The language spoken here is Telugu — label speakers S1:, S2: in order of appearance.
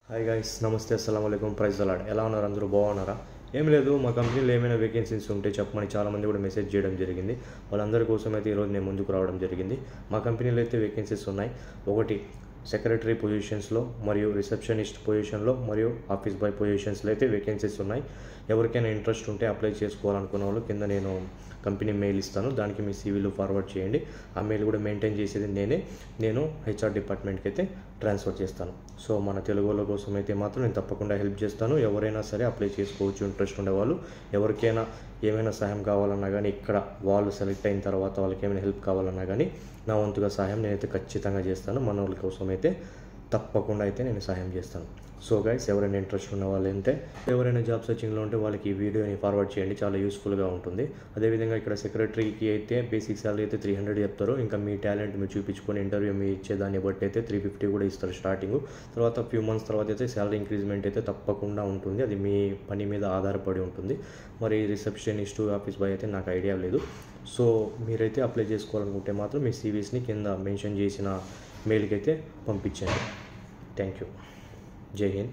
S1: హాయ్ గైస్, నమస్తే, అస్సలాముఅలైకుం, ప్రైజ్ అలాడ్. ఎలా ఉన్నారు? అందరూ బాగున్నారా? ఏం లేదు, మా కంపెనీలో ఏమైనా వేకెన్సీస్ ఉంటే చెప్పమని చాలామంది కూడా మెసేజ్ చేయడం జరిగింది. వాళ్ళందరి కోసం అయితే ఈరోజు నేను ముందుకు రావడం జరిగింది. మా కంపెనీలో అయితే వేకెన్సీస్ ఉన్నాయి. ఒకటి సెక్రటరీ పొజిషన్స్లో, మరియు రిసెప్షనిస్ట్ పొజిషన్లో, మరియు ఆఫీస్ బాయ్ పొజిషన్స్లో అయితే వేకెన్సీస్ ఉన్నాయి. ఎవరికైనా ఇంట్రెస్ట్ ఉంటే అప్లై చేసుకోవాలనుకున్న వాళ్ళు కింద నేను కంపెనీ మెయిల్ ఇస్తాను. దానికి మీ సీవీలు ఫార్వర్డ్ చేయండి. ఆ మెయిల్ కూడా మెయింటైన్ చేసేది నేను హెచ్ఆర్ డిపార్ట్మెంట్కి అయితే ట్రాన్స్ఫర్ చేస్తాను. సో మన తెలుగు వాళ్ళ కోసం అయితే మాత్రం నేను తప్పకుండా హెల్ప్ చేస్తాను. ఎవరైనా సరే అప్లై చేసుకోవచ్చు ఇంట్రెస్ట్ ఉండేవాళ్ళు. ఎవరికైనా ఏమైనా సహాయం కావాలన్నా కానీ, ఇక్కడ వాళ్ళు సెలెక్ట్ అయిన తర్వాత వాళ్ళకి ఏమైనా హెల్ప్ కావాలన్నా కానీ నా వంతుగా సహాయం నేనైతే ఖచ్చితంగా చేస్తాను. మన వాళ్ళ కోసం అయితే తప్పకుండా అయితే నేను సహాయం చేస్తాను. సో గైస్, ఎవరైనా ఇంట్రెస్ట్ ఉన్న వాళ్ళు అంటే ఎవరైనా జాబ్ సర్చింగ్లో ఉంటే వాళ్ళకి ఈ వీడియోని ఫార్వర్డ్ చేయండి, చాలా యూస్ఫుల్గా ఉంటుంది. అదేవిధంగా ఇక్కడ సెక్రటరీకి అయితే బేసిక్ శాలరీ అయితే 300 చెప్తారు. ఇంకా మీ టాలెంట్ మీరు చూపించుకొని ఇంటర్వ్యూ మీ ఇచ్చేదాన్ని బట్టి అయితే 350 కూడా ఇస్తారు స్టార్టింగ్. తర్వాత ఫ్యూ మంత్స్ తర్వాత అయితే శాలరీ ఇంక్రీజ్మెంట్ అయితే తప్పకుండా ఉంటుంది. అది మీ పని మీద ఆధారపడి ఉంటుంది. మరి రిసెప్షనిస్ట్, ఆఫీస్ బాయ్ అయితే నాకు ఐడియా లేదు. సో మీరైతే అప్లై చేసుకోవాలనుకుంటే మాత్రం మీ సీవీస్ని కింద మెన్షన్ చేసిన మెయిల్కి అయితే పంపించండి. Thank you. జై హింద్.